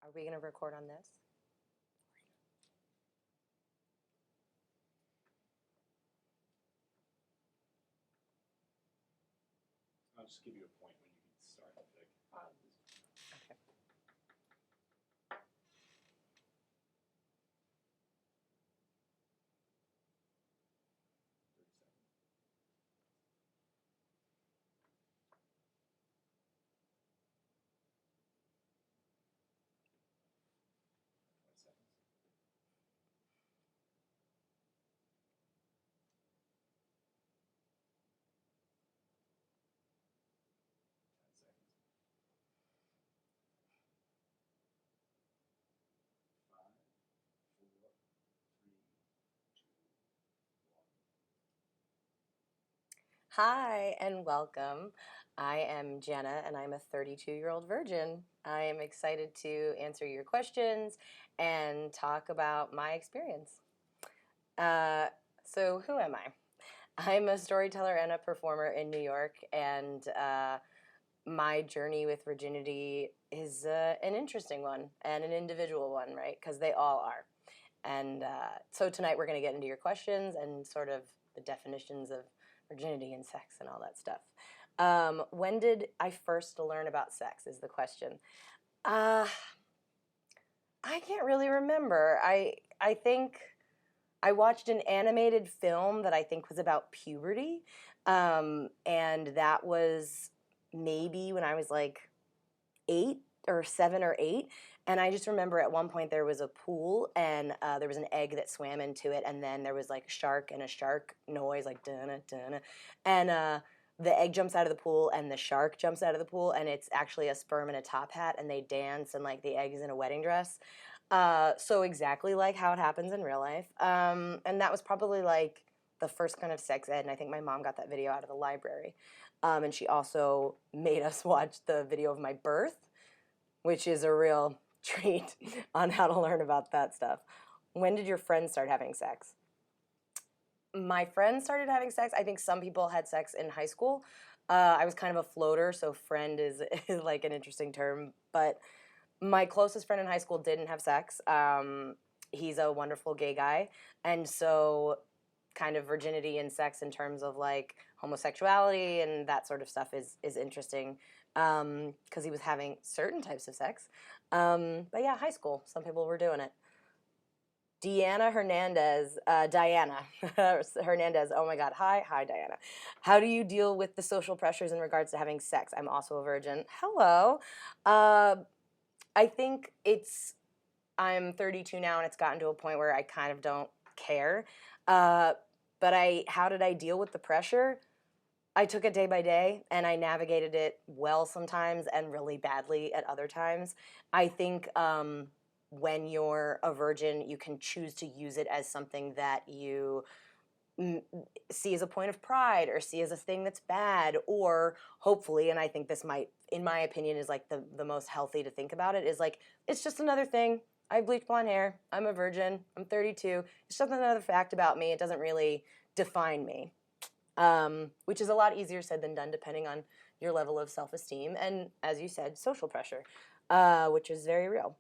Are we going to record on this? I'll just give you a point when you can start. Like, Okay. 30 seconds. 20 seconds. 10 seconds. 5, 4, 3, 2, 1. Hi and welcome. I am Jenna and I'm a 32-year-old virgin. I am excited to answer your questions and talk about my experience. So who am I? I'm a storyteller and a performer in New York, and my journey with virginity is an interesting one and an individual one, right? Because they all are. And so tonight we're going to get into your questions and sort of the definitions of virginity and sex and all that stuff. When did I first learn about sex is the question. I can't really remember. I think I watched an animated film that I think was about puberty, and that was maybe when I was like 7 or 8. And I just remember at one point there was a pool and there was an egg that swam into it, and then there was like a shark and a shark noise like dun dun, and the egg jumps out of the pool and the shark jumps out of the pool, and it's actually a sperm in a top hat, and they dance, and like the egg is in a wedding dress. So exactly like how it happens in real life. And that was probably like the first kind of sex ed, and I think my mom got that video out of the library. And she also made us watch the video of my birth, which is a real treat on how to learn about that stuff. When did your friends start having sex? My friends started having sex. I think some people had sex in high school. I was kind of a floater, so friend is like an interesting term. But my closest friend in high school didn't have sex. He's a wonderful gay guy. And so kind of virginity and sex in terms of like homosexuality and that sort of stuff is interesting, because he was having certain types of sex. But yeah, high school, some people were doing it. Diana Hernandez. Oh my God. Hi, Diana. How do you deal with the social pressures in regards to having sex? I'm also a virgin. Hello. I think I'm 32 now, and it's gotten to a point where I kind of don't care. Uh, but how did I deal with the pressure? I took it day by day, and I navigated it well sometimes and really badly at other times. I think when you're a virgin, you can choose to use it as something that you see as a point of pride or see as a thing that's bad, or hopefully, and I think this might, in my opinion, is like the most healthy to think about it, is like, it's just another thing. I have bleached blonde hair. I'm a virgin. I'm 32. It's just another fact about me. It doesn't really define me, which is a lot easier said than done depending on your level of self-esteem and, as you said, social pressure, which is very real.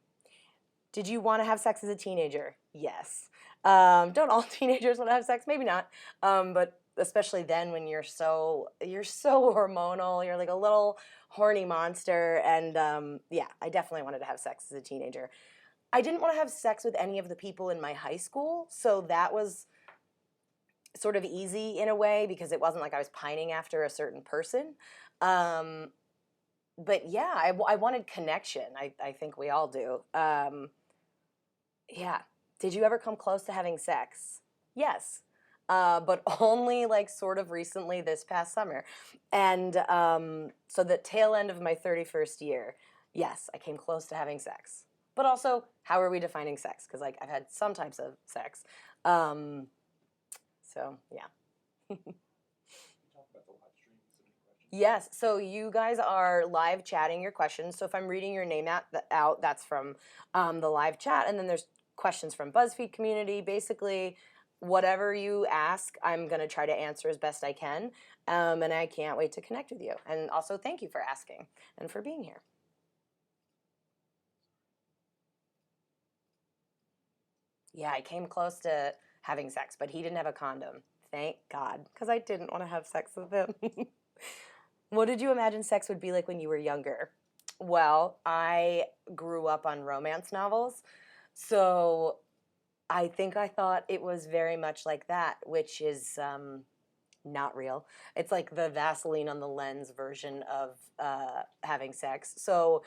Did you want to have sex as a teenager? Yes. Don't all teenagers want to have sex? Maybe not. But especially then when you're so hormonal, you're like a little horny monster. And yeah, I definitely wanted to have sex as a teenager. I didn't want to have sex with any of the people in my high school, so that was sort of easy in a way because it wasn't like I was pining after a certain person. But yeah, I wanted connection. I think we all do. Yeah. Did you ever come close to having sex? Yes. But only like sort of recently this past summer. And so the tail end of my 31st year, yes, I came close to having sex. But also, how are we defining sex? Because like I've had some types of sex. So yeah. Talk about the live stream. So many questions. Yes, so you guys are live chatting your questions. So if I'm reading your name out, that's from the live chat. And then there's questions from BuzzFeed community. Basically, whatever you ask, I'm going to try to answer as best I can. And I can't wait to connect with you. And also, thank you for asking and for being here. Yeah, I came close to having sex, but he didn't have a condom. Thank God, because I didn't want to have sex with him. What did you imagine sex would be like when you were younger? Well, I grew up on romance novels, so I think I thought it was very much like that, which is not real. It's like the Vaseline on the lens version of having sex. So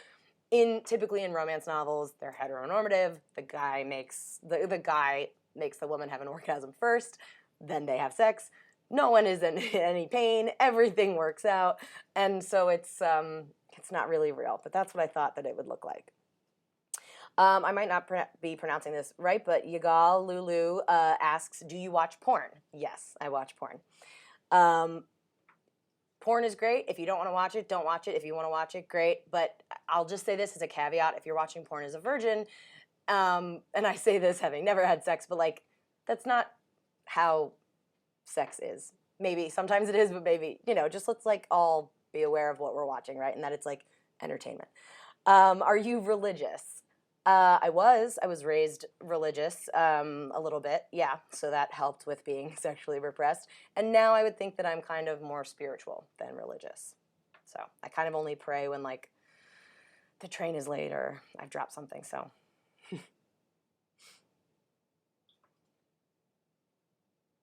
in typically in romance novels, they're heteronormative. The guy makes the woman have an orgasm first, then they have sex. No one is in any pain. Everything works out, and so it's not really real. But that's what I thought that it would look like. I might not be pronouncing this right, but Yagal Lulu asks, "Do you watch porn?" Yes, I watch porn. Um, Porn is great. If you don't want to watch it, don't watch it. If you want to watch it, great. But I'll just say this as a caveat: if you're watching porn as a virgin, and I say this having never had sex, but like that's not how sex is. Maybe sometimes it is, but maybe just let's like all be aware of what we're watching, right? And that it's like entertainment. Are you religious? I was raised religious a little bit, yeah, so that helped with being sexually repressed. And now I would think that I'm kind of more spiritual than religious. So I kind of only pray when like the train is late or I've dropped something, so.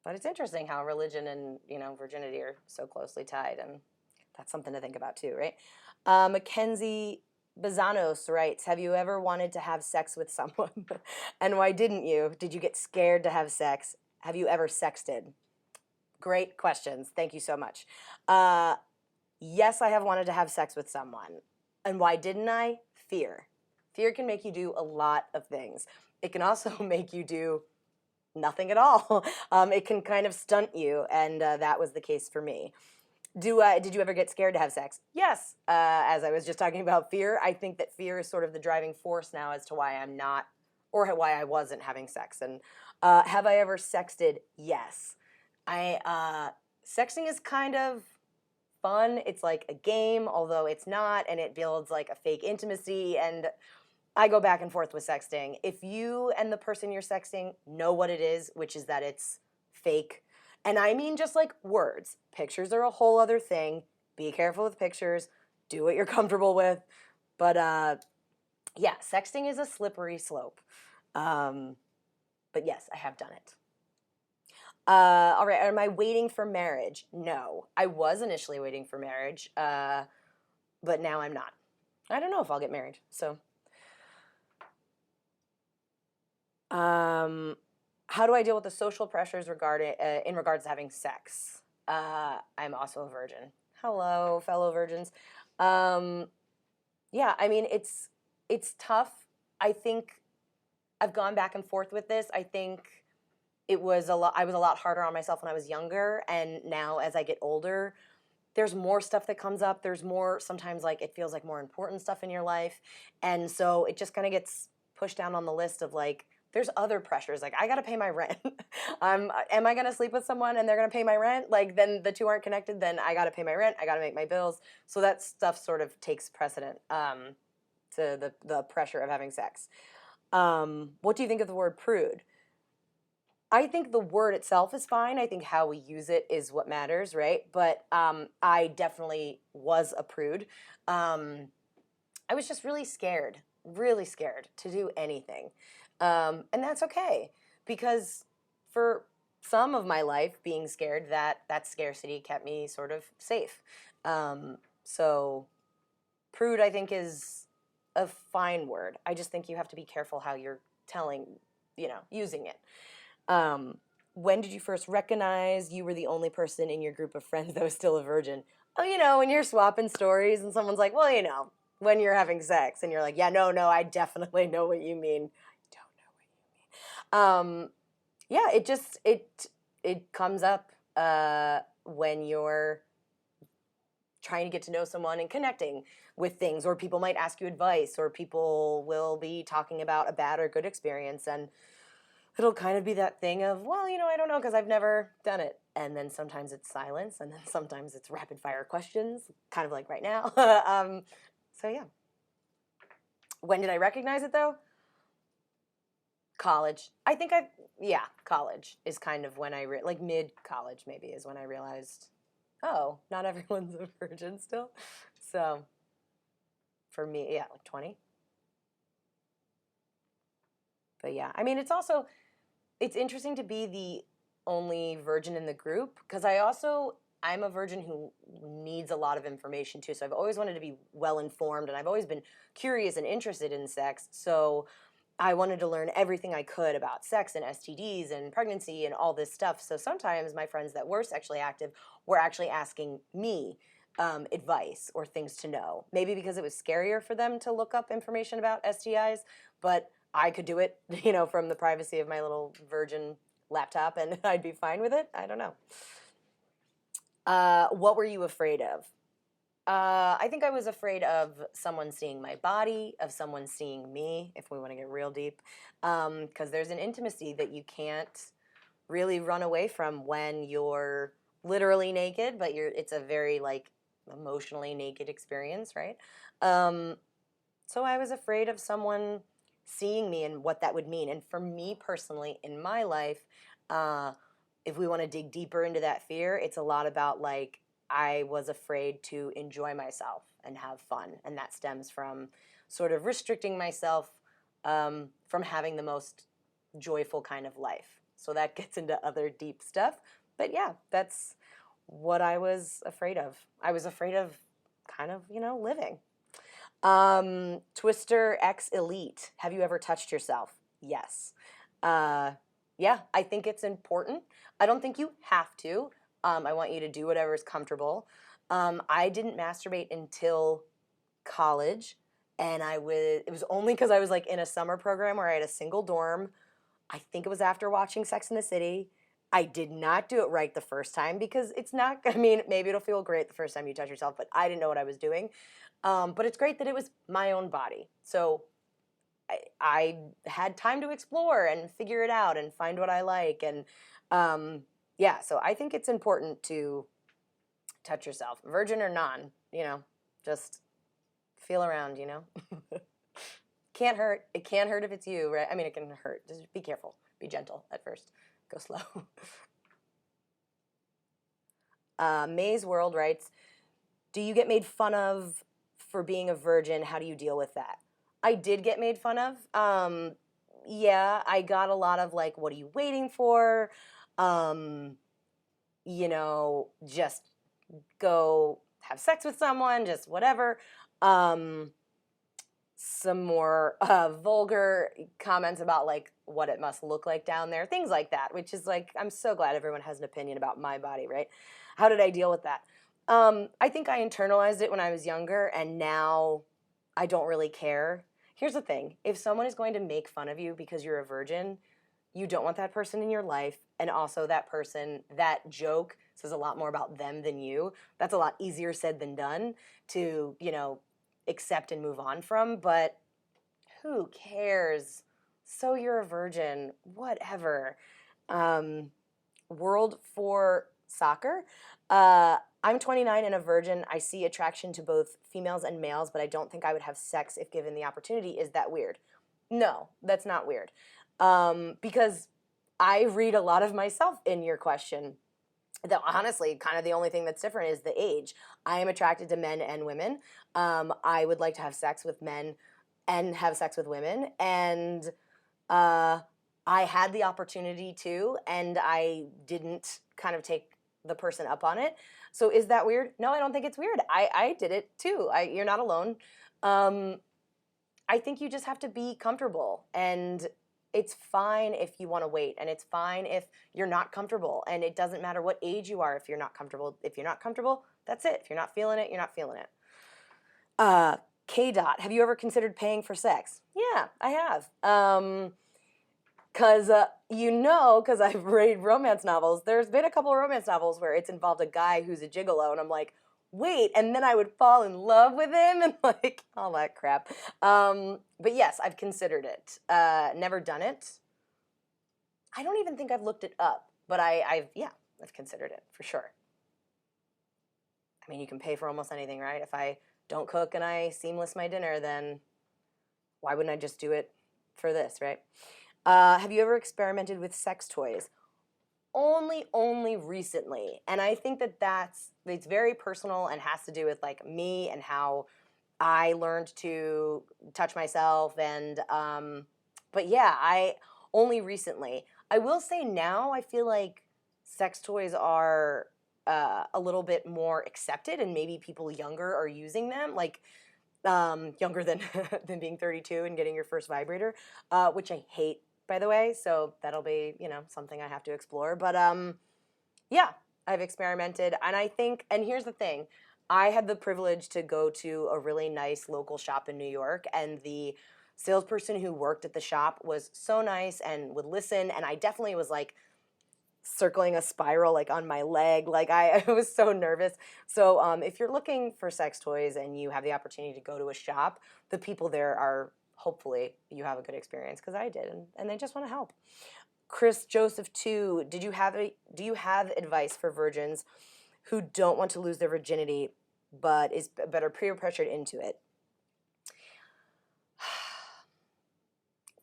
But it's interesting how religion and, virginity are so closely tied, and that's something to think about too, right? Mackenzie Bazanos writes, "Have you ever wanted to have sex with someone? And why didn't you? Did you get scared to have sex? Have you ever sexted?" Great questions. Thank you so much. Uh, yes, I have wanted to have sex with someone. And why didn't I? Fear. Fear can make you do a lot of things. It can also make you do nothing at all. It can kind of stunt you, and that was the case for me. Did you ever get scared to have sex? Yes. As I was just talking about fear, I think that fear is sort of the driving force now as to why I'm not, or why I wasn't having sex. And have I ever sexted? Yes. Sexting is kind of fun. It's like a game, although it's not, and it builds like a fake intimacy. And I go back and forth with sexting. If you and the person you're sexting know what it is, which is that it's fake, and I mean just like words, pictures are a whole other thing. Be careful with pictures. Do what you're comfortable with. But yeah, sexting is a slippery slope. Um, but yes, I have done it. All right, am I waiting for marriage? No, I was initially waiting for marriage, but now I'm not. I don't know if I'll get married, so. How do I deal with the social pressures regarding in regards to having sex? I'm also a virgin. Hello, fellow virgins. Um, yeah, I mean it's tough. I think I've gone back and forth with this. I think it was a lot. I was a lot harder on myself when I was younger, and now as I get older, there's more stuff that comes up. There's more sometimes like it feels like more important stuff in your life, and so it just kind of gets pushed down on the list of like there's other pressures. Like I got to pay my rent. Am I gonna sleep with someone and they're gonna pay my rent? Like then the two aren't connected. Then I got to pay my rent. I got to make my bills. So that stuff sort of takes precedent to the pressure of having sex. What do you think of the word prude? I think the word itself is fine. I think how we use it is what matters, right? But I definitely was a prude. I was just really scared to do anything. And that's okay because for some of my life, being scared, that scarcity kept me sort of safe. So prude, I think, is a fine word. I just think you have to be careful how you're using it. Um, when did you first recognize you were the only person in your group of friends that was still a virgin? Oh, when you're swapping stories and someone's like, well, when you're having sex and you're like, yeah, no, I definitely know what you mean. I don't know what you mean. Yeah, it comes up when you're trying to get to know someone and connecting with things, or people might ask you advice, or people will be talking about a bad or good experience, and it'll kind of be that thing of, well, I don't know because I've never done it. And then sometimes it's silence, and then sometimes it's rapid fire questions, kind of like right now. So yeah. When did I recognize it though? College. I think yeah, college is kind of when like mid-college maybe is when I realized, oh, not everyone's a virgin still. So for me, yeah, like 20. But yeah, I mean, it's interesting to be the only virgin in the group because I'm a virgin who needs a lot of information too. So I've always wanted to be well informed and I've always been curious and interested in sex. So I wanted to learn everything I could about sex and STDs and pregnancy and all this stuff. So sometimes my friends that were sexually active were actually asking me advice or things to know. Maybe because it was scarier for them to look up information about STIs, but I could do it, from the privacy of my little virgin laptop and I'd be fine with it. I don't know. What were you afraid of? I think I was afraid of someone seeing my body, of someone seeing me, if we want to get real deep, because there's an intimacy that you can't really run away from when you're literally naked, but it's a very like emotionally naked experience, right? Um, so I was afraid of someone seeing me and what that would mean. And for me personally, in my life, uh, if we want to dig deeper into that fear, it's a lot about like I was afraid to enjoy myself and have fun. And that stems from sort of restricting myself from having the most joyful kind of life. So that gets into other deep stuff. But yeah, that's what I was afraid of. I was afraid of kind of, living. Twister X Elite. Have you ever touched yourself? Yes. Yeah, I think it's important. I don't think you have to. I want you to do whatever is comfortable. I didn't masturbate until college, and it was only because I was like in a summer program where I had a single dorm. I think it was after watching Sex in the City. I did not do it right the first time because it's not, I mean, maybe it'll feel great the first time you touch yourself, but I didn't know what I was doing. But it's great that it was my own body. So I had time to explore and figure it out and find what I like. And yeah, so I think it's important to touch yourself, virgin or non, just feel around. Can't hurt. It can't hurt if it's you, right? I mean, it can hurt. Just be careful. Be gentle at first. Go slow. May's World writes, do you get made fun of for being a virgin? How do you deal with that? I did get made fun of. Yeah, I got a lot of like, what are you waiting for? Just go have sex with someone, just whatever. Some more vulgar comments about like what it must look like down there, things like that, which is like, I'm so glad everyone has an opinion about my body, right? How did I deal with that? I think I internalized it when I was younger, and now I don't really care. Here's the thing. If someone is going to make fun of you because you're a virgin, you don't want that person in your life, and also that joke says a lot more about them than you. That's a lot easier said than done to, accept and move on from, but who cares? So you're a virgin, whatever. World for soccer. I'm 29 and a virgin. I see attraction to both females and males, but I don't think I would have sex if given the opportunity. Is that weird? No, that's not weird. Because I read a lot of myself in your question. Honestly, kind of the only thing that's different is the age. I am attracted to men and women. I would like to have sex with men and have sex with women. And I had the opportunity to, and I didn't kind of take the person up on it. So is that weird? No, I don't think it's weird. I did it too. You're not alone. I think you just have to be comfortable, and it's fine if you want to wait, and it's fine if you're not comfortable, and it doesn't matter what age you are if you're not comfortable. If you're not comfortable, that's it. If you're not feeling it, you're not feeling it. K dot, have you ever considered paying for sex? Yeah, I have. Because I've read romance novels, there's been a couple of romance novels where it's involved a guy who's a gigolo, and I'm like, wait, and then I would fall in love with him and like all that crap. But yes, I've considered it. Never done it. I don't even think I've looked it up, but I've considered it for sure. I mean, you can pay for almost anything, right? If I don't cook and I seamless my dinner, then why wouldn't I just do it for this, right? Have you ever experimented with sex toys? Only recently. And I think that it's very personal and has to do with like me and how I learned to touch myself. And, but yeah, I only recently. I will say now I feel like sex toys are a little bit more accepted and maybe people younger are using them. Like, younger than than being 32 and getting your first vibrator, which I hate, by the way. So that'll be something I have to explore. But yeah, I've experimented, and I think, and here's the thing, I had the privilege to go to a really nice local shop in New York, and the salesperson who worked at the shop was so nice and would listen, and I definitely was like circling a spiral like on my leg. Like I was so nervous. So if you're looking for sex toys and you have the opportunity to go to a shop, the people there are hopefully you have a good experience because I did, and they just want to help. Chris Joseph 2, do you have advice for virgins who don't want to lose their virginity but are peer pressured into it?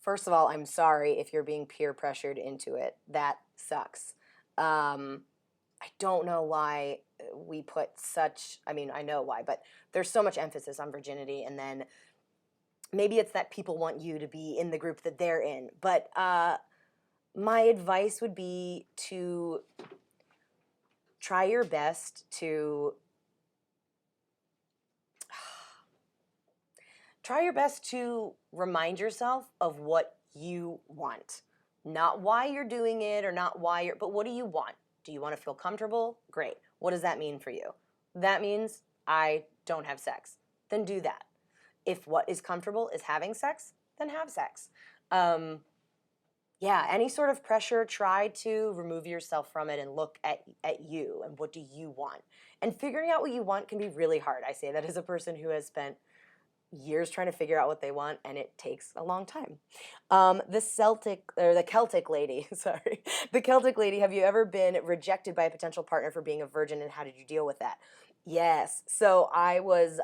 First of all, I'm sorry if you're being peer pressured into it. That sucks. I don't know why we put such, I mean, I know why, but there's so much emphasis on virginity, and then maybe it's that people want you to be in the group that they're in. But my advice would be to try your best to remind yourself of what you want. Not why you're doing it or not why you're, but what do you want? Do you want to feel comfortable? Great. What does that mean for you? That means I don't have sex. Then do that. If what is comfortable is having sex, then have sex. Yeah, any sort of pressure, try to remove yourself from it and look at you and what do you want. And figuring out what you want can be really hard. I say that as a person who has spent years trying to figure out what they want, and it takes a long time. The Celtic lady, sorry, the Celtic lady. Have you ever been rejected by a potential partner for being a virgin, and how did you deal with that? Yes. So I was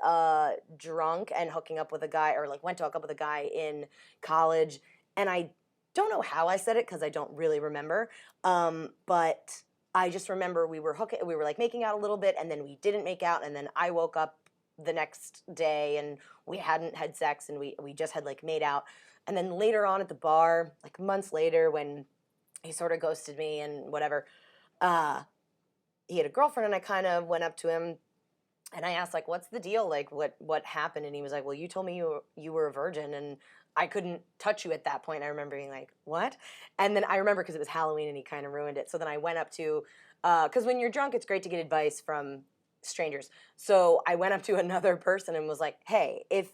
drunk and hooking up with a guy, or like went to hook up with a guy in college, and I don't know how I said it because I don't really remember, but I just remember we were like making out a little bit, and then we didn't make out, and then I woke up the next day and we hadn't had sex, and we just had like made out. And then later on at the bar, like months later, when he sort of ghosted me and whatever, uh, he had a girlfriend, and I kind of went up to him and I asked, like, what's the deal? Like, what happened? And he was like, well, you told me you were a virgin and I couldn't touch you at that point. I remember being like, what? And then I remember because it was Halloween and he kind of ruined it. So then I went up to, because when you're drunk, it's great to get advice from strangers. So I went up to another person and was like, hey, if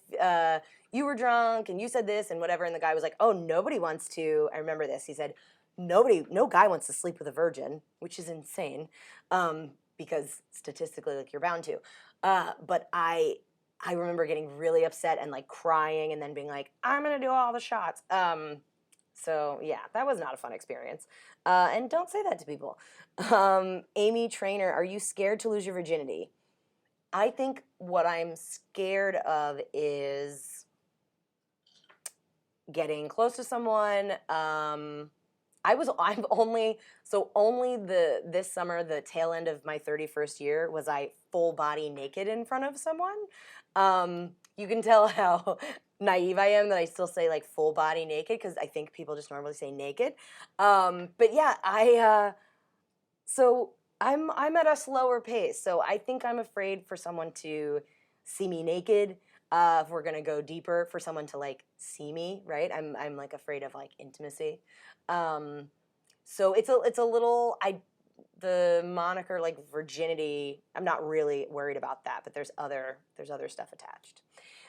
you were drunk and you said this and whatever, and the guy was like, oh, nobody wants to, I remember this. He said, no guy wants to sleep with a virgin, which is insane, because statistically, like, you're bound to. But I remember getting really upset and like crying and then being like, I'm gonna do all the shots. So yeah, that was not a fun experience. And don't say that to people. Amy Trainer, are you scared to lose your virginity? I think what I'm scared of is getting close to someone. I've only this summer, the tail end of my 31st year, was I full body naked in front of someone. You can tell how naive I am that I still say like full body naked because I think people just normally say naked. But yeah, so I'm at a slower pace, so I think I'm afraid for someone to see me naked. If we're gonna go deeper, for someone to like see me, right? I'm like afraid of like intimacy. Um, so it's a little the moniker like virginity. I'm not really worried about that, but there's other stuff attached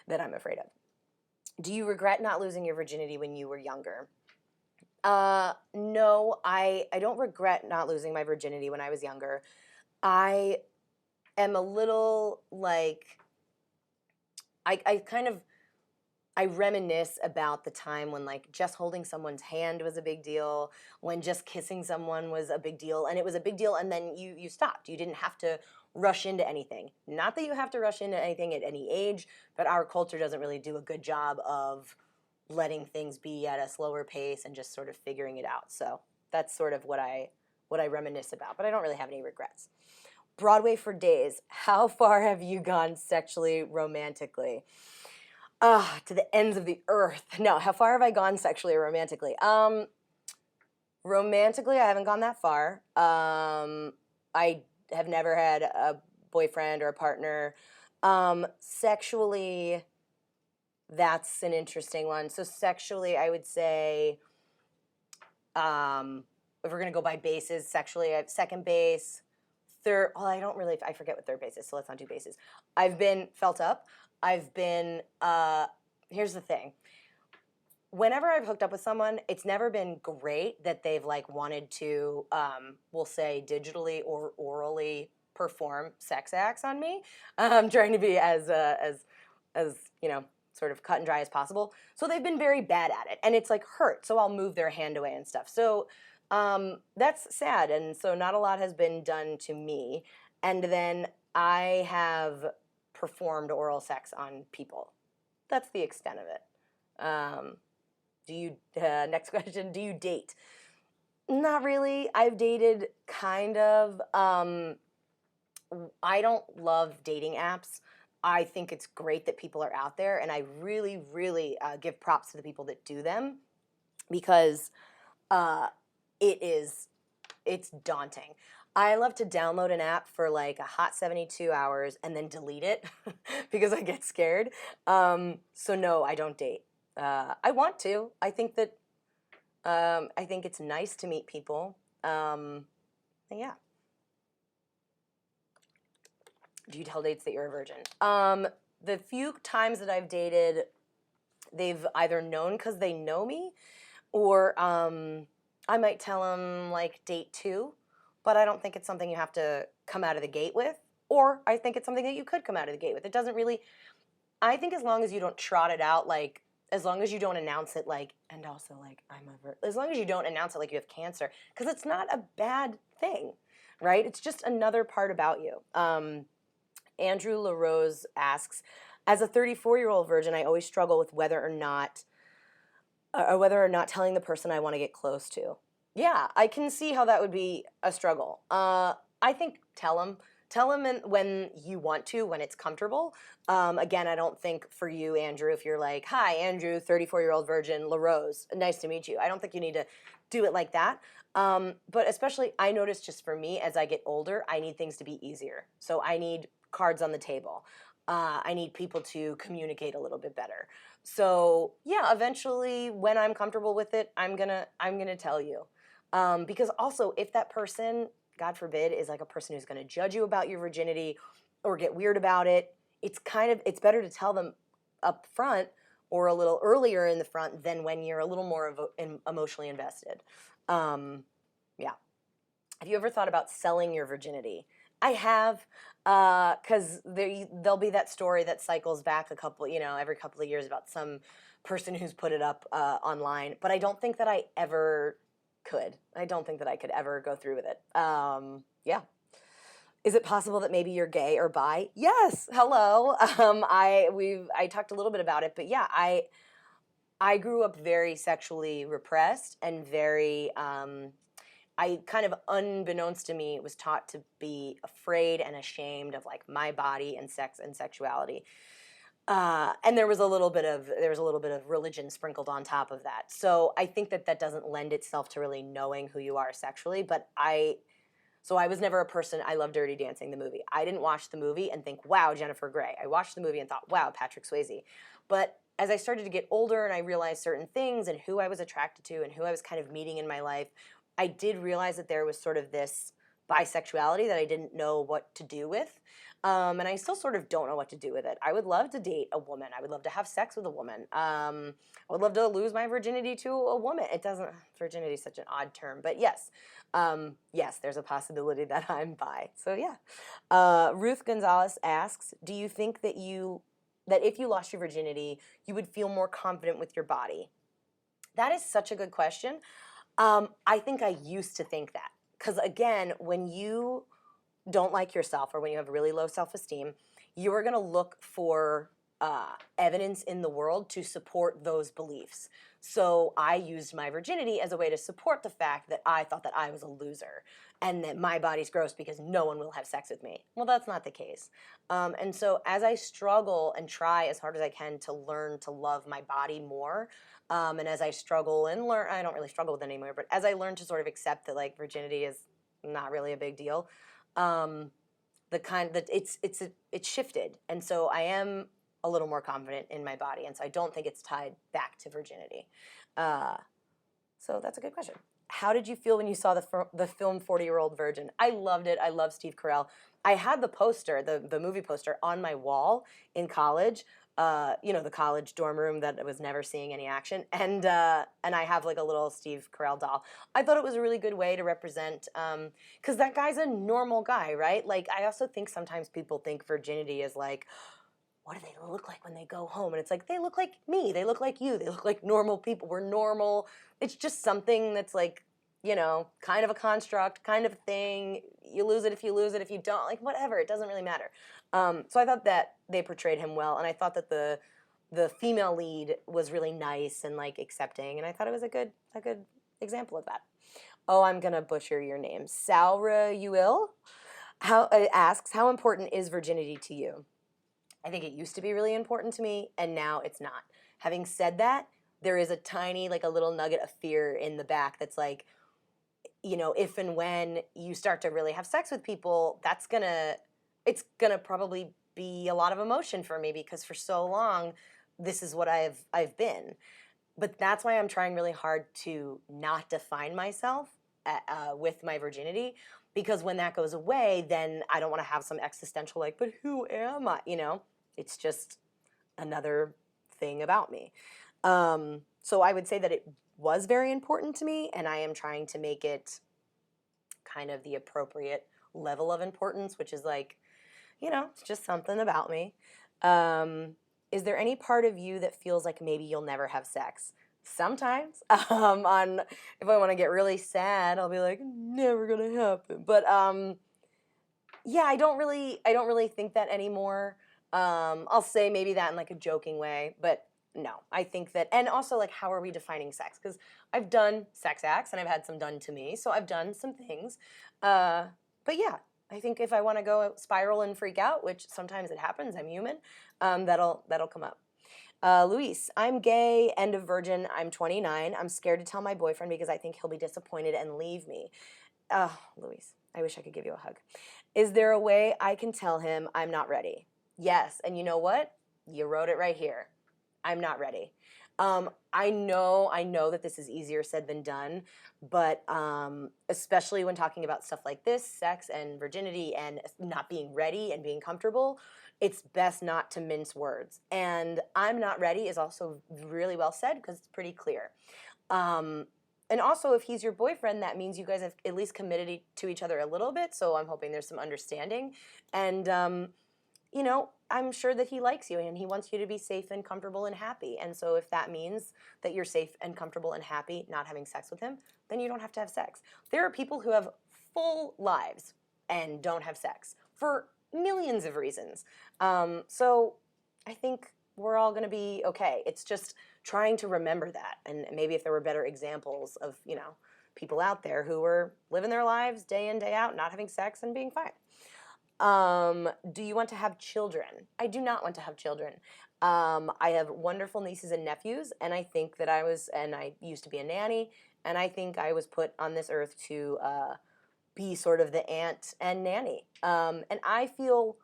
that I'm afraid of. Do you regret not losing your virginity when you were younger? No, I don't regret not losing my virginity when I was younger. I am a little like I kind of I reminisce about the time when like just holding someone's hand was a big deal, when just kissing someone was a big deal, and it was a big deal, and then you stopped. You didn't have to rush into anything. Not that you have to rush into anything at any age, but our culture doesn't really do a good job of letting things be at a slower pace and just sort of figuring it out. So that's sort of what I reminisce about, but I don't really have any regrets. Broadway for days. How far have you gone sexually, romantically? To the ends of the earth. No, how far have I gone sexually or romantically? Romantically, I haven't gone that far. I have never had a boyfriend or a partner. Sexually, that's an interesting one. So sexually, I would say, if we're gonna go by bases, sexually, I have second base, third. Well, I forget what third base is, so let's not do bases. I've been felt up. I've been. Here's the thing. Whenever I've hooked up with someone, it's never been great that they've like wanted to, we'll say, digitally or orally perform sex acts on me. I'm trying to be as sort of cut and dry as possible. So they've been very bad at it, and it's like hurt. So I'll move their hand away and stuff. So that's sad, and so not a lot has been done to me. And then I have performed oral sex on people. That's the extent of it. Next question, do you date? Not really. I've dated kind of. I don't love dating apps. I think it's great that people are out there, and I really, really give props to the people that do them because it's daunting. I love to download an app for like a hot 72 hours and then delete it because I get scared. So no, I don't date. I want to. I think that I think it's nice to meet people. Yeah. Do you tell dates that you're a virgin? The few times that I've dated, they've either known because they know me, or I might tell them like date 2, but I don't think it's something you have to come out of the gate with. Or I think it's something that you could come out of the gate with. It doesn't really. I think as long as you don't trot it out, like as long as you don't announce it, like, and also like as long as you don't announce it like you have cancer, because it's not a bad thing, right? It's just another part about you. Andrew LaRose asks, as a 34-year-old virgin, I always struggle with whether or not telling the person I want to get close to. Yeah, I can see how that would be a struggle. I think tell them when you want to, when it's comfortable. Again, I don't think for you, Andrew, if you're like, hi, Andrew, 34-year-old virgin, LaRose, nice to meet you. I don't think you need to do it like that. But especially, I notice just for me, as I get older, I need things to be easier. So I need cards on the table. I need people to communicate a little bit better. So yeah, eventually, when I'm comfortable with it, I'm gonna tell you. Because also, if that person, God forbid, is like a person who's going to judge you about your virginity or get weird about it, it's better to tell them up front or a little earlier in the front than when you're a little more emotionally invested. Yeah. Have you ever thought about selling your virginity? I have, because there'll be that story that cycles back every couple of years about some person who's put it up online. But I don't think that I ever could. I don't think that I could ever go through with it. Yeah. Is it possible that maybe you're gay or bi? Yes. Hello. I talked a little bit about it, but yeah, I grew up very sexually repressed and very I kind of, unbeknownst to me, was taught to be afraid and ashamed of like my body and sex and sexuality. And there was a little bit of religion sprinkled on top of that. So I think that doesn't lend itself to really knowing who you are sexually. But I was never a person. I love Dirty Dancing, the movie. I didn't watch the movie and think, wow, Jennifer Grey. I watched the movie and thought, wow, Patrick Swayze. But as I started to get older and I realized certain things and who I was attracted to and who I was kind of meeting in my life, I did realize that there was sort of this bisexuality that I didn't know what to do with. And I still sort of don't know what to do with it. I would love to date a woman. I would love to have sex with a woman. I would love to lose my virginity to a woman. Virginity is such an odd term, but yes. Yes, there's a possibility that I'm bi. So yeah. Ruth Gonzalez asks, do you think that if you lost your virginity, you would feel more confident with your body? That is such a good question. I think I used to think that. Because again, when you don't like yourself or when you have really low self-esteem, you're going to look for evidence in the world to support those beliefs. So I used my virginity as a way to support the fact that I thought that I was a loser and that my body's gross because no one will have sex with me. Well, that's not the case. And so as I struggle and try as hard as I can to learn to love my body more, and as I struggle and learn, I don't really struggle with it anymore, but as I learn to sort of accept that like virginity is not really a big deal, the kind that it's shifted, and so I am a little more confident in my body, and so I don't think it's tied back to virginity. Uh, so that's a good question. How did you feel when you saw the film 40-Year-Old Virgin? I loved it. I love Steve Carell. I had the poster, the movie poster, on my wall in college. The college dorm room that was never seeing any action, and I have like a little Steve Carell doll. I thought it was a really good way to represent, because that guy's a normal guy, right? Like I also think sometimes people think virginity is like, what do they look like when they go home? And it's like, they look like me. They look like you. They look like normal people. We're normal. It's just something that's like, kind of a construct, kind of a thing. You lose it if you lose it. If you don't, like whatever, it doesn't really matter. So I thought that they portrayed him well, and I thought that the female lead was really nice and like accepting, and I thought it was a good example of that. Oh, I'm gonna butcher your name. Saura Uil asks, how important is virginity to you? I think it used to be really important to me, and now it's not. Having said that, there is a tiny, like a little nugget of fear in the back that's like, if and when you start to really have sex with people, it's gonna probably be a lot of emotion for me because for so long, this is what I've been. But that's why I'm trying really hard to not define myself with my virginity, because when that goes away, then I don't want to have some existential like, but who am I? It's just another thing about me. So I would say that it was very important to me, and I am trying to make it kind of the appropriate level of importance, which is like, it's just something about me. Is there any part of you that feels like maybe you'll never have sex? Sometimes, if I want to get really sad, I'll be like, never gonna happen. But yeah, I don't really think that anymore. I'll say maybe that in like a joking way, but no, I think that, and also like, how are we defining sex? Because I've done sex acts and I've had some done to me, so I've done some things. But yeah, I think if I want to go spiral and freak out, which sometimes it happens, I'm human, that'll come up. Luis, I'm gay and a virgin. I'm 29. I'm scared to tell my boyfriend because I think he'll be disappointed and leave me. Oh, Luis, I wish I could give you a hug. Is there a way I can tell him I'm not ready? Yes, and you know what? You wrote it right here. I'm not ready. I know that this is easier said than done, but especially when talking about stuff like this, sex and virginity and not being ready and being comfortable, it's best not to mince words. And I'm not ready is also really well said because it's pretty clear. And also, if he's your boyfriend, that means you guys have at least committed to each other a little bit, so I'm hoping there's some understanding. And I'm sure that he likes you and he wants you to be safe and comfortable and happy. And so if that means that you're safe and comfortable and happy not having sex with him, then you don't have to have sex. There are people who have full lives and don't have sex for millions of reasons. So I think we're all going to be okay. It's just trying to remember that. And maybe if there were better examples of, people out there who were living their lives day in, day out, not having sex and being fine. Do you want to have children? I do not want to have children. I have wonderful nieces and nephews, and I think that I used to be a nanny, and I think I was put on this earth to be sort of the aunt and nanny. And I feel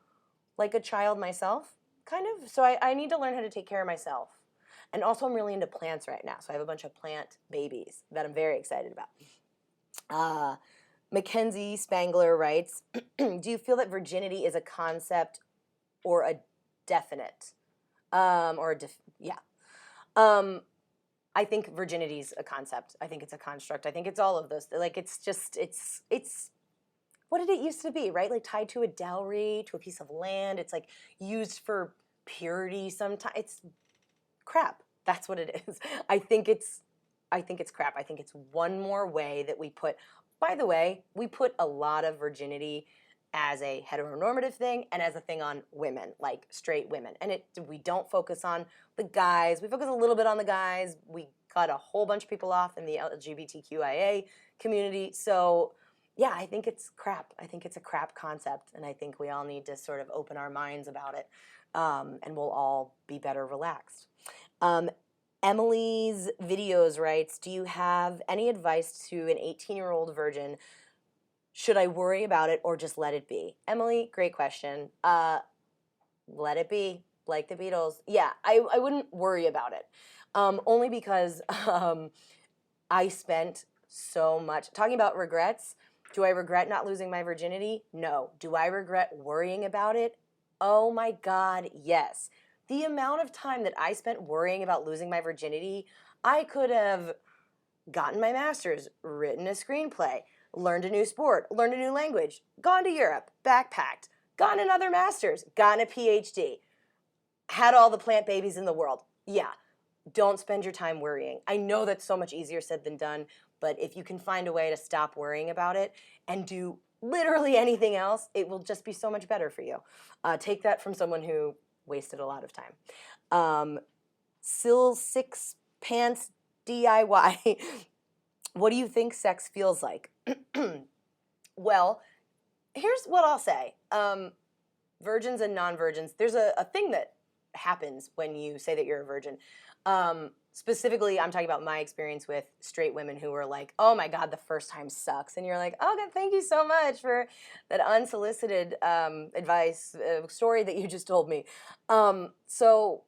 like a child myself, kind of, so I need to learn how to take care of myself. And also I'm really into plants right now, so I have a bunch of plant babies that I'm very excited about. Mackenzie Spangler writes, do you feel that virginity is a concept or a definite? Yeah. I think virginity is a concept. I think it's a construct. I think it's all of those. Like, it's what did it used to be, right? Like tied to a dowry, to a piece of land. It's like used for purity sometimes. It's crap. That's what it is. I think it's crap. I think it's one more way that we put, by the way, we put a lot of virginity as a heteronormative thing and as a thing on women, like straight women. And we don't focus on the guys. We focus a little bit on the guys. We cut a whole bunch of people off in the LGBTQIA community. So yeah, I think it's crap. I think it's a crap concept, and I think we all need to sort of open our minds about it, and we'll all be better relaxed. Emily's videos writes, do you have any advice to an 18-year-old virgin? Should I worry about it or just let it be? Emily, great question. Let it be, like the Beatles. Yeah, I wouldn't worry about it, only because I spent so much, talking about regrets, do I regret not losing my virginity? No. Do I regret worrying about it? Oh my God, yes. The amount of time that I spent worrying about losing my virginity, I could have gotten my master's, written a screenplay, learned a new sport, learned a new language, gone to Europe, backpacked, gotten another master's, gotten a PhD, had all the plant babies in the world. Yeah, don't spend your time worrying. I know that's so much easier said than done, but if you can find a way to stop worrying about it and do literally anything else, it will just be so much better for you. Take that from someone who wasted a lot of time. Sill Six Pants DIY. What do you think sex feels like? Well, here's what I'll say. Virgins and non-virgins, there's a thing that happens when you say that you're a virgin. Specifically, I'm talking about my experience with straight women who were like, oh my God, the first time sucks. And you're like, oh, God, thank you so much for that unsolicited advice story that you just told me. So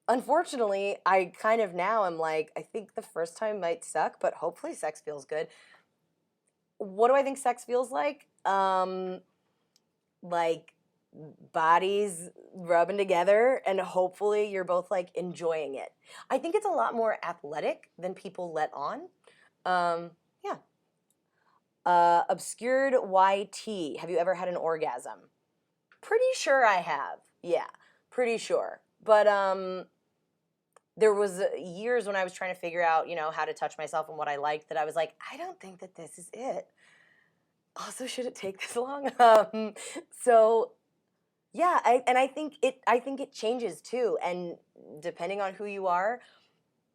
unfortunately, I kind of now am like, I think the first time might suck, but hopefully sex feels good. What do I think sex feels like? Like bodies rubbing together, and hopefully you're both like enjoying it. I think it's a lot more athletic than people let on. Yeah. Obscured YT. Have you ever had an orgasm? Pretty sure I have. Yeah, pretty sure. But there was years when I was trying to figure out, how to touch myself and what I liked, that I was like, I don't think that this is it. Also, should it take this long? So yeah, I think it changes too, and depending on who you are,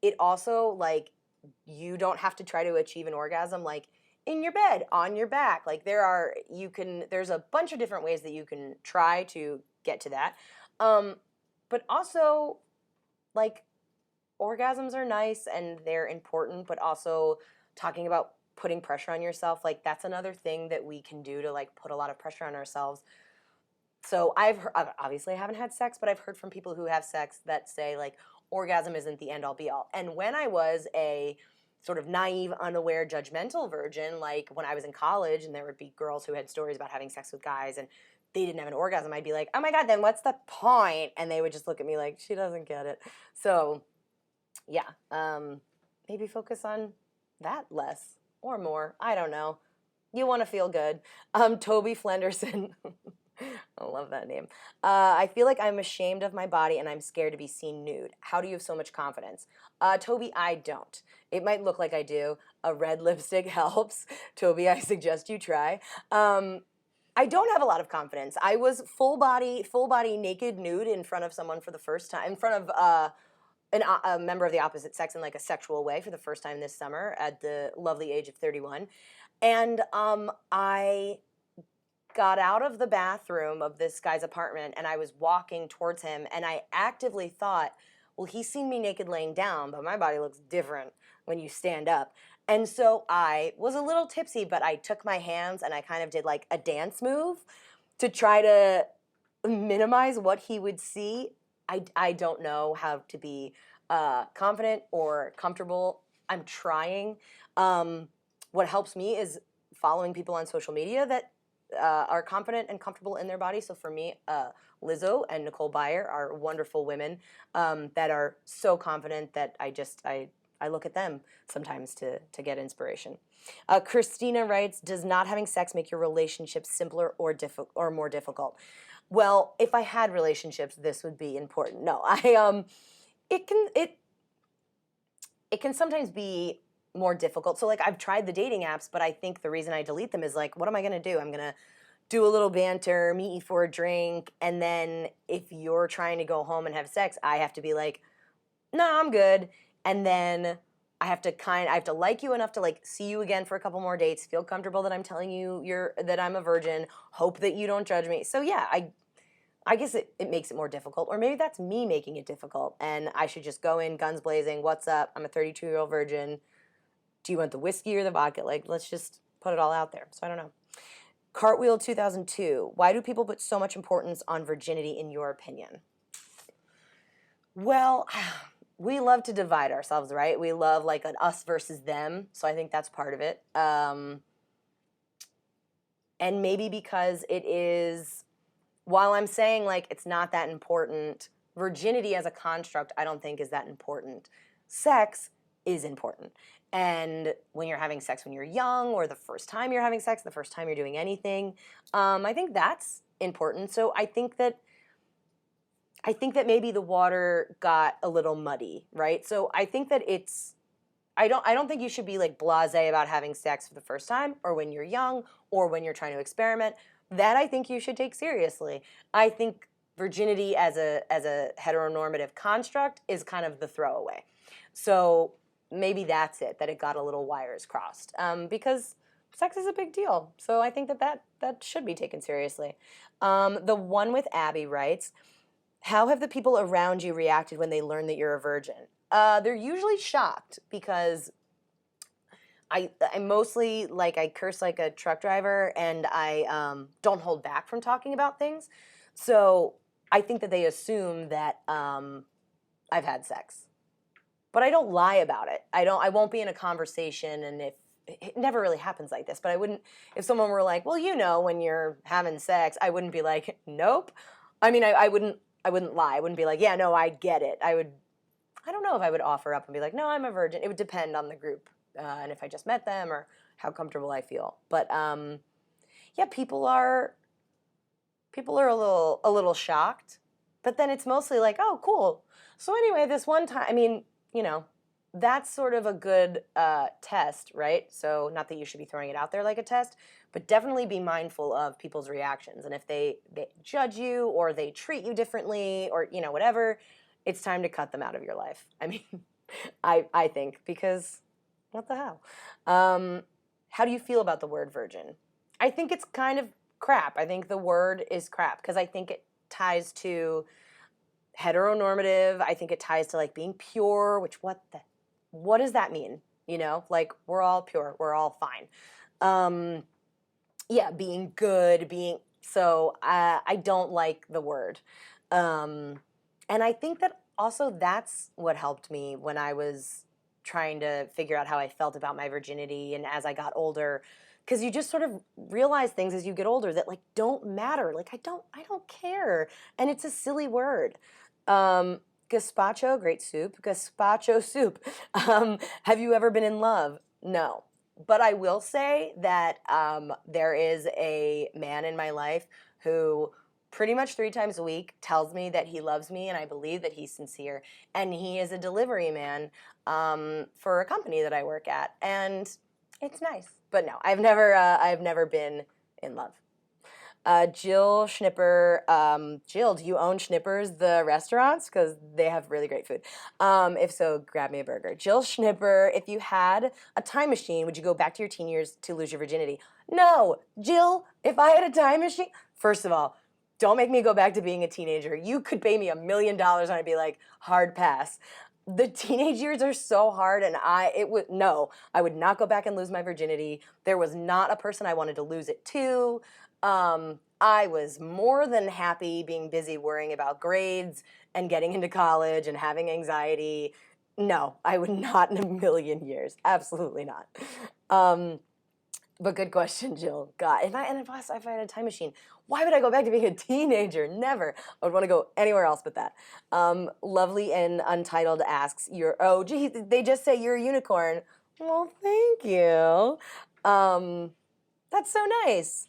it also, like, you don't have to try to achieve an orgasm like in your bed, on your back. Like there's a bunch of different ways that you can try to get to that. But also, like, orgasms are nice and they're important, but also talking about putting pressure on yourself, like that's another thing that we can do to like put a lot of pressure on ourselves. So obviously I haven't had sex, but I've heard from people who have sex that say like orgasm isn't the end all be all. And when I was a sort of naive, unaware, judgmental virgin, like when I was in college and there would be girls who had stories about having sex with guys and they didn't have an orgasm, I'd be like, oh my God, then what's the point? And they would just look at me like, she doesn't get it. So yeah, maybe focus on that less or more. I don't know. You want to feel good. Toby Flenderson. I love that name. I feel like I'm ashamed of my body and I'm scared to be seen nude. How do you have so much confidence? Toby, I don't. It might look like I do. A red lipstick helps. Toby, I suggest you try. I don't have a lot of confidence. I was full body naked nude in front of someone for the first time, in front of a member of the opposite sex in like a sexual way for the first time this summer at the lovely age of 31. And I got out of the bathroom of this guy's apartment and I was walking towards him and I actively thought, well, he's seen me naked laying down, but my body looks different when you stand up. And so I was a little tipsy, but I took my hands and I kind of did like a dance move to try to minimize what he would see. I don't know how to be confident or comfortable. I'm trying. What helps me is following people on social media that are confident and comfortable in their body. So for me, Lizzo and Nicole Byer are wonderful women that are so confident that I look at them sometimes to get inspiration. Christina writes, does not having sex make your relationship simpler or more difficult? Well, if I had relationships, this would be important. No, it can sometimes be more difficult. So like I've tried the dating apps, but I think the reason I delete them is like, what am I going to do? I'm going to do a little banter, meet you for a drink, and then if you're trying to go home and have sex, I have to be like, no, I'm good. And then I have to like you enough to like see you again for a couple more dates, feel comfortable that I'm telling you that I'm a virgin, hope that you don't judge me. So yeah, I guess it makes it more difficult, or maybe that's me making it difficult, and I should just go in guns blazing. What's up? I'm a 32-year-old virgin. Do you want the whiskey or the vodka? Like, let's just put it all out there. So I don't know. Cartwheel 2002. Why do people put so much importance on virginity in your opinion? Well, we love to divide ourselves, right? We love like an us versus them. So I think that's part of it. And maybe because it is, while I'm saying like it's not that important, virginity as a construct I don't think is that important. Sex is important. And when you're having sex when you're young, or the first time you're having sex, the first time you're doing anything, I think that's important. So I think that maybe the water got a little muddy, right? So I think that I don't think you should be like blasé about having sex for the first time, or when you're young, or when you're trying to experiment. That I think you should take seriously. I think virginity as a heteronormative construct is kind of the throwaway. So maybe that's it, that it got a little wires crossed, because sex is a big deal. So I think that should be taken seriously. The one with Abby writes, how have the people around you reacted when they learn that you're a virgin? They're usually shocked, because I mostly, like, I curse like a truck driver, and I don't hold back from talking about things. So I think that they assume that I've had sex, but I don't lie about it. I won't be in a conversation, and if it never really happens like this, but I wouldn't, if someone were like, well, when you're having sex, I wouldn't be like, nope. I mean, I wouldn't lie. I wouldn't be like, yeah, no, I get it. I don't know if I would offer up and be like, no, I'm a virgin. It would depend on the group, and if I just met them, or how comfortable I feel. But yeah, people are a little shocked, but then it's mostly like, oh, cool. So anyway, this one time, I mean, that's sort of a good test, right? So not that you should be throwing it out there like a test, but definitely be mindful of people's reactions. And if they judge you, or they treat you differently, or whatever, it's time to cut them out of your life. I mean, I think, because what the hell? How do you feel about the word virgin? I think it's kind of crap. I think the word is crap, because I think it ties to heteronormative. I think it ties to like being pure, which what does that mean? Like, we're all pure, we're all fine. Yeah, being good, so I don't like the word. And I think that also that's what helped me when I was trying to figure out how I felt about my virginity, and as I got older, because you just sort of realize things as you get older that like don't matter. Like, I don't care, and it's a silly word. Gazpacho, great soup. Gazpacho soup. Have you ever been in love? No. But I will say that there is a man in my life who pretty much 3 times a week tells me that he loves me, and I believe that he's sincere. And he is a delivery man for a company that I work at, and it's nice. But no, I've never been in love. Jill Schnipper, Jill, do you own Schnippers, the restaurants? Because they have really great food. If so, grab me a burger. Jill Schnipper, if you had a time machine, would you go back to your teen years to lose your virginity? No. Jill, if I had a time machine, first of all, don't make me go back to being a teenager. You could pay me $1 million and I'd be like, hard pass. The teenage years are so hard, and I would not go back and lose my virginity. There was not a person I wanted to lose it to. I was more than happy being busy worrying about grades and getting into college and having anxiety. No, I would not in a million years. Absolutely not. But good question, Jill. God, if I had a time machine, why would I go back to being a teenager? Never. I would want to go anywhere else but that. Lovely and Untitled asks, gee, they just say you're a unicorn. Well, thank you. That's so nice.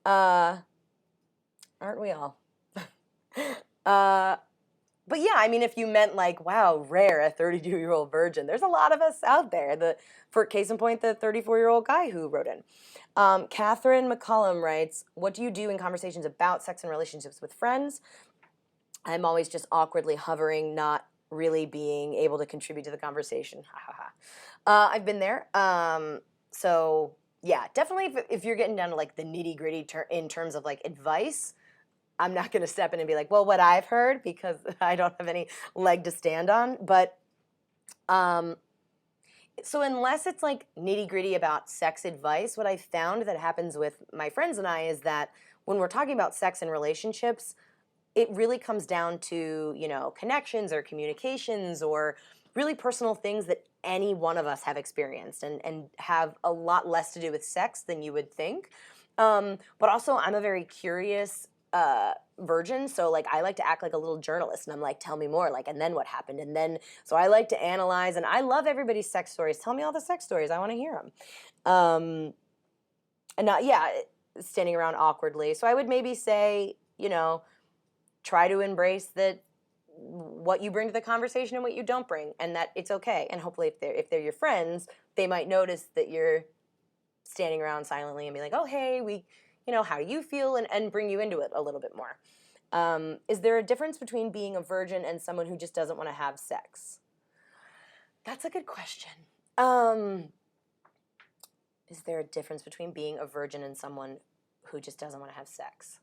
Aren't we all? But yeah, I mean, if you meant like, wow, rare, a 32-year-old virgin, there's a lot of us out there. For case in point, the 34-year-old guy who wrote in. Catherine McCullum writes, what do you do in conversations about sex and relationships with friends? I'm always just awkwardly hovering, not really being able to contribute to the conversation. Ha ha ha. I've been there. So yeah, definitely if you're getting down to like the nitty gritty in terms of like advice, I'm not going to step in and be like, well, what I've heard, because I don't have any leg to stand on. But so unless it's like nitty gritty about sex advice, what I found that happens with my friends and I is that when we're talking about sex and relationships, it really comes down to, connections or communications or really personal things that any one of us have experienced and have a lot less to do with sex than you would think. But also, I'm a very curious virgin, so like I like to act like a little journalist, and I'm like, tell me more, like, and then what happened, and then so I like to analyze, and I love everybody's sex stories. Tell me all the sex stories. I want to hear them. And not, yeah, standing around awkwardly. So I would maybe say, try to embrace that what you bring to the conversation and what you don't bring, and that it's okay. And hopefully, if they're your friends, they might notice that you're standing around silently and be like, oh, hey, how do you feel, and bring you into it a little bit more. Is there a difference between being a virgin and someone who just doesn't want to have sex? That's a good question. Is there a difference between being a virgin and someone who just doesn't want to have sex?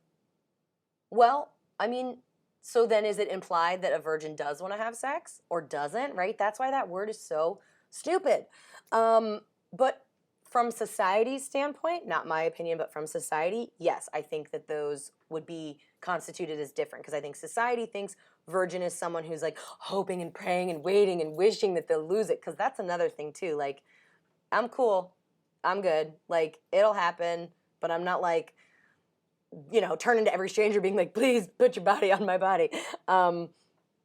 Well, I mean, so then is it implied that a virgin does want to have sex or doesn't, right? That's why that word is so stupid. But from society's standpoint, not my opinion, but from society, yes, I think that those would be constituted as different, because I think society thinks virgin is someone who's like hoping and praying and waiting and wishing that they'll lose it, because that's another thing too. Like, I'm cool, I'm good, like, it'll happen, but I'm not like, turn into every stranger being like, please put your body on my body.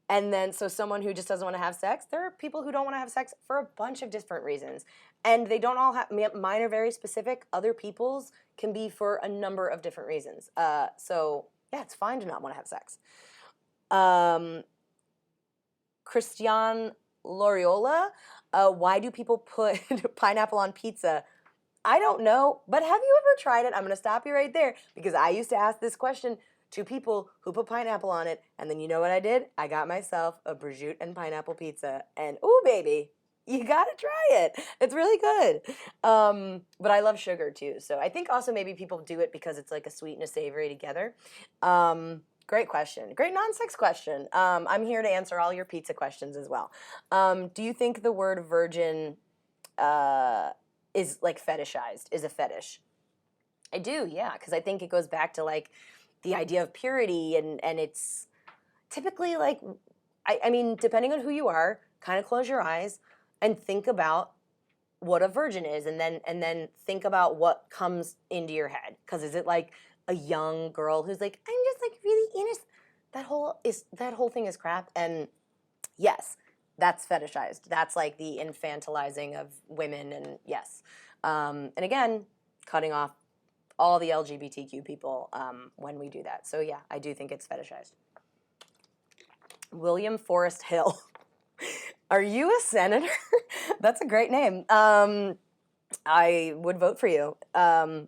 And then, so someone who just doesn't want to have sex, there are people who don't want to have sex for a bunch of different reasons. And they don't all have, mine are very specific. Other people's can be for a number of different reasons. So, yeah, it's fine to not want to have sex. Christian Loriola, why do people put pineapple on pizza? I don't know, but have you ever tried it? I'm going to stop you right there, because I used to ask this question to people who put pineapple on it, and then you know what I did? I got myself a prosciutto and pineapple pizza, and ooh, baby, you got to try it. It's really good. But I love sugar too, so I think also maybe people do it because it's like a sweet and a savory together. Great question. Great non-sex question. I'm here to answer all your pizza questions as well. Do you think the word virgin is like fetishized, is a fetish? I do, yeah, because I think it goes back to like the idea of purity, and it's typically like, I mean, depending on who you are, kind of close your eyes and think about what a virgin is, and then think about what comes into your head. Because is it like a young girl who's like, I'm just like really innocent? That whole thing is crap. And yes, that's fetishized. That's like the infantilizing of women, and yes. And again, cutting off all the LGBTQ people when we do that. So yeah, I do think it's fetishized. William Forrest Hill. Are you a senator? That's a great name. I would vote for you,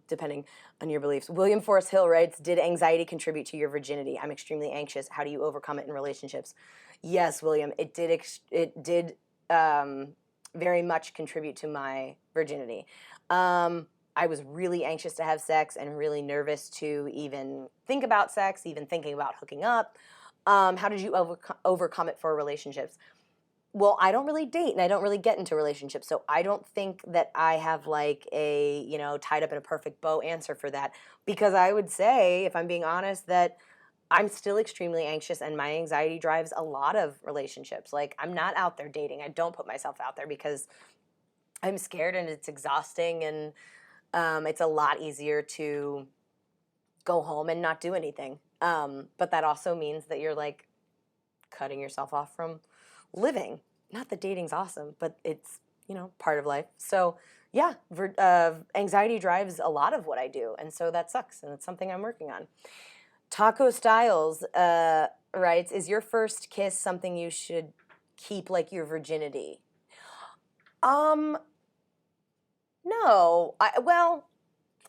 depending on your beliefs. William Forrest Hill writes, did anxiety contribute to your virginity? I'm extremely anxious. How do you overcome it in relationships? Yes, William, it did very much contribute to my virginity. I was really anxious to have sex and really nervous to even think about sex, even thinking about hooking up. How did you overcome it for relationships? Well, I don't really date, and I don't really get into relationships, so I don't think that I have like a, tied up in a perfect bow answer for that, because I would say, if I'm being honest, that I'm still extremely anxious, and my anxiety drives a lot of relationships. Like, I'm not out there dating. I don't put myself out there because I'm scared, and it's exhausting, and it's a lot easier to go home and not do anything. But that also means that you're like cutting yourself off from living. Not that dating's awesome, but it's, part of life. So yeah, anxiety drives a lot of what I do, and so that sucks, and it's something I'm working on. Taco Styles, writes, is your first kiss something you should keep like your virginity? Um, no. Well,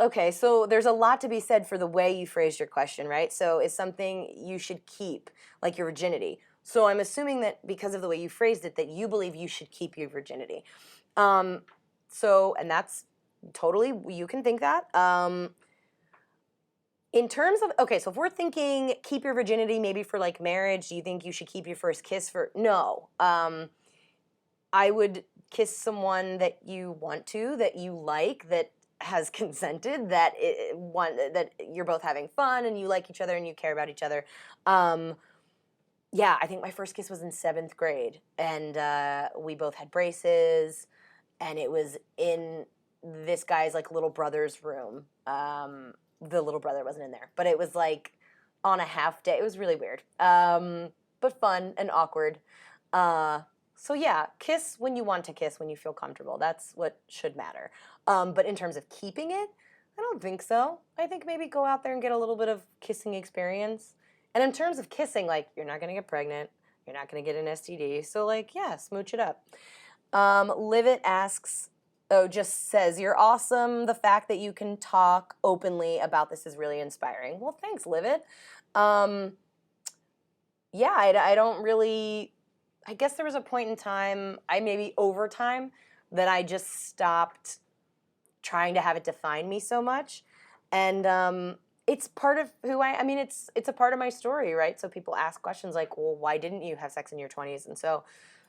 okay, so there's a lot to be said for the way you phrased your question, right? So is something you should keep like your virginity. So I'm assuming that because of the way you phrased it, that you believe you should keep your virginity. Um, and that's totally, you can think that. In terms of, okay, so if we're thinking keep your virginity maybe for like marriage, do you think you should keep your first kiss for, no. I would kiss someone that you want to, that you like, that has consented, that you're both having fun and you like each other and you care about each other. Yeah, I think my first kiss was in 7th grade, and we both had braces, and it was in this guy's like little brother's room. The little brother wasn't in there, but it was like on a half day. It was really weird, but fun and awkward. So yeah, kiss when you want to kiss, when you feel comfortable. That's what should matter. But in terms of keeping it, I don't think so. I think maybe go out there and get a little bit of kissing experience. And in terms of kissing, like, you're not going to get pregnant. You're not going to get an STD. So, like, yeah, smooch it up. Live It asks, just says, you're awesome. The fact that you can talk openly about this is really inspiring. Well, thanks, Live It. Yeah, I don't really, I guess there was a point in time, maybe over time, that I just stopped trying to have it define me so much. And it's part of who I mean, it's a part of my story, right? So people ask questions like, well, why didn't you have sex in your 20s? And so,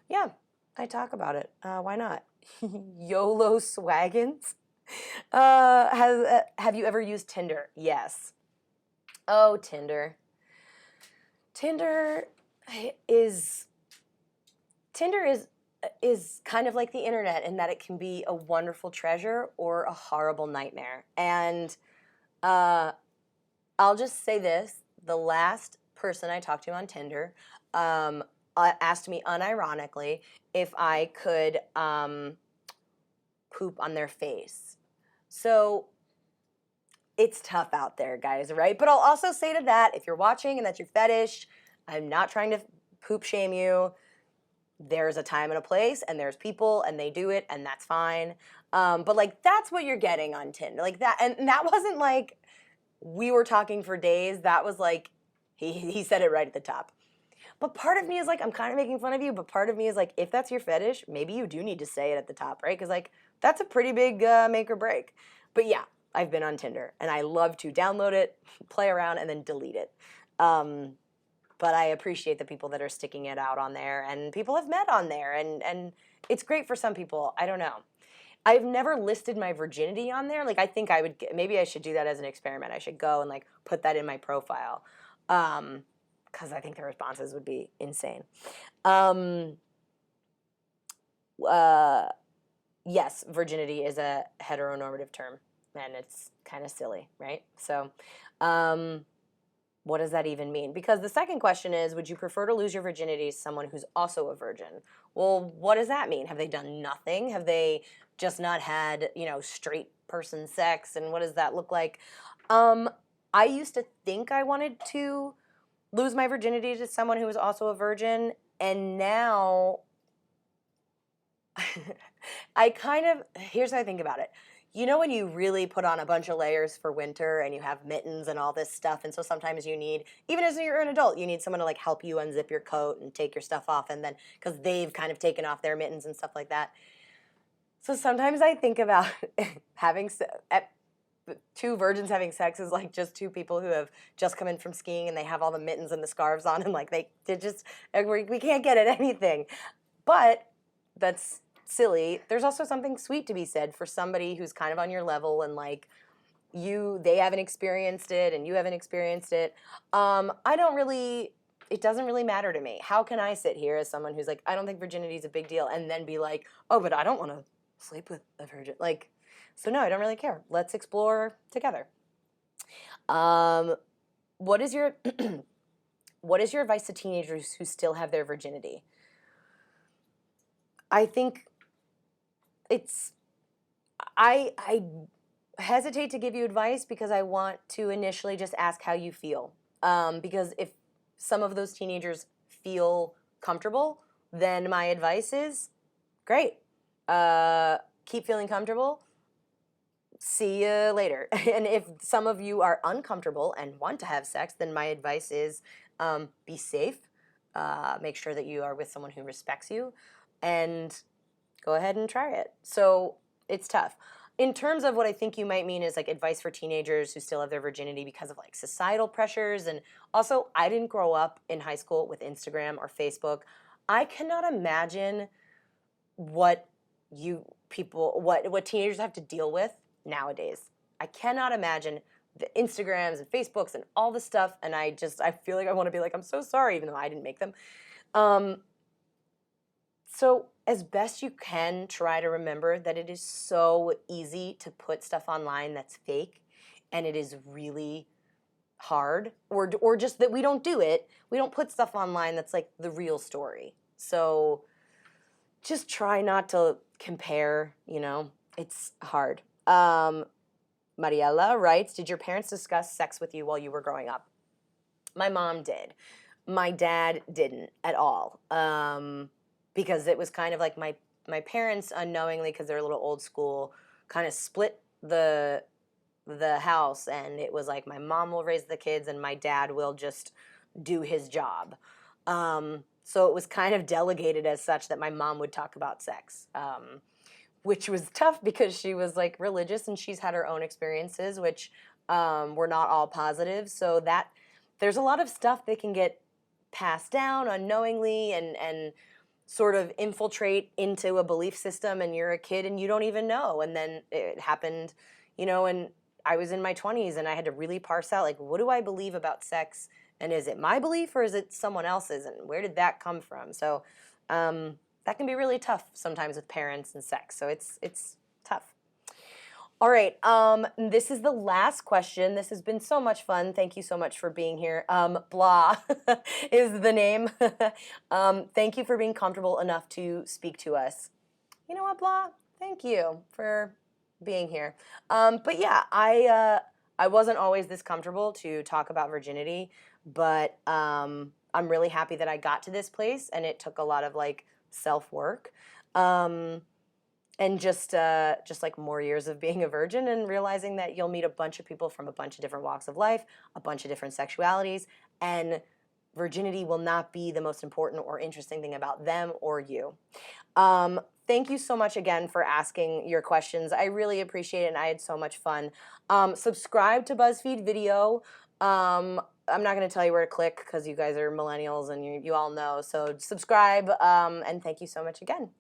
yeah, I talk about it. Why not? YOLO Swaggins. Have you ever used Tinder? Yes. Oh, Tinder. Tinder is Tinder is kind of like the internet in that it can be a wonderful treasure or a horrible nightmare. And I'll just say this: the last person I talked to on Tinder asked me unironically if I could poop on their face. So it's tough out there, guys, right? But I'll also say to that, if you're watching and that's your fetish, I'm not trying to poop shame you. There's a time and a place, and there's people, and they do it, and that's fine. But like, that's what you're getting on Tinder, like that, and that wasn't like we were talking for days. That was like he said it right at the top. But part of me is like, I'm kind of making fun of you, but part of me is like, if that's your fetish, maybe you do need to say it at the top, right? Because like, that's a pretty big make or break. But yeah, I've been on Tinder, and I love to download it, play around, and then delete it. But I appreciate the people that are sticking it out on there, and people have met on there, and it's great for some people. I don't know. I've never listed my virginity on there. Like, I think I would, maybe I should do that as an experiment. I should go and like put that in my profile, because I think the responses would be insane. Yes, virginity is a heteronormative term, and it's kind of silly, right? So, what does that even mean? Because the second question is, would you prefer to lose your virginity to someone who's also a virgin? Well, what does that mean? Have they done nothing? Have they just not had, straight person sex? And what does that look like? I used to think I wanted to lose my virginity to someone who was also a virgin, and now here's how I think about it. You know when you really put on a bunch of layers for winter and you have mittens and all this stuff, and so sometimes you need, even as you're an adult, you need someone to like help you unzip your coat and take your stuff off, and then because they've kind of taken off their mittens and stuff like that. So sometimes I think about having two virgins having sex is like just two people who have just come in from skiing and they have all the mittens and the scarves on, and like they just, we can't get at anything. But that's silly. There's also something sweet to be said for somebody who's kind of on your level, and like they haven't experienced it and you haven't experienced it. It doesn't really matter to me. How can I sit here as someone who's like, I don't think virginity is a big deal, and then be like, oh, but I don't want to sleep with a virgin. Like, so no, I don't really care. Let's explore together. What is your what is your advice to teenagers who still have their virginity? I think I hesitate to give you advice because I want to initially just ask how you feel. Because some of those teenagers feel comfortable, then my advice is great. Keep feeling comfortable. See you later. And if some of you are uncomfortable and want to have sex, then my advice is be safe. Make sure that you are with someone who respects you, and go ahead and try it. So it's tough. In terms of what I think you might mean is like advice for teenagers who still have their virginity because of like societal pressures. And also, I didn't grow up in high school with Instagram or Facebook. I cannot imagine what what teenagers have to deal with nowadays. I cannot imagine the Instagrams and Facebooks and all the stuff, and I feel like I want to be like, I'm so sorry, even though I didn't make them. So as best you can, try to remember that it is so easy to put stuff online that's fake, and it is really hard, or just that we don't do it. We don't put stuff online that's like the real story. So just try not to compare, it's hard. Mariella writes, did your parents discuss sex with you while you were growing up? My mom did. My dad didn't at all. Because it was kind of like my parents unknowingly, because they're a little old school, kind of split the house, and it was like my mom will raise the kids and my dad will just do his job. So it was kind of delegated as such that my mom would talk about sex, which was tough because she was like religious and she's had her own experiences, which were not all positive. So that there's a lot of stuff that can get passed down unknowingly and sort of infiltrate into a belief system, and you're a kid and you don't even know. And then it happened, and I was in my 20s and I had to really parse out, like, what do I believe about sex? And is it my belief or is it someone else's? And where did that come from? So that can be really tough sometimes with parents and sex. So it's tough. All right, this is the last question. This has been so much fun. Thank you so much for being here. Blah is the name. Thank you for being comfortable enough to speak to us. You know what, Blah? Thank you for being here. But yeah, I wasn't always this comfortable to talk about virginity, but I'm really happy that I got to this place, and it took a lot of like self-work. And just like more years of being a virgin and realizing that you'll meet a bunch of people from a bunch of different walks of life, a bunch of different sexualities, and virginity will not be the most important or interesting thing about them or you. Thank you so much again for asking your questions. I really appreciate it, and I had so much fun. Subscribe to BuzzFeed Video. I'm not going to tell you where to click because you guys are millennials and you all know. So subscribe, and thank you so much again.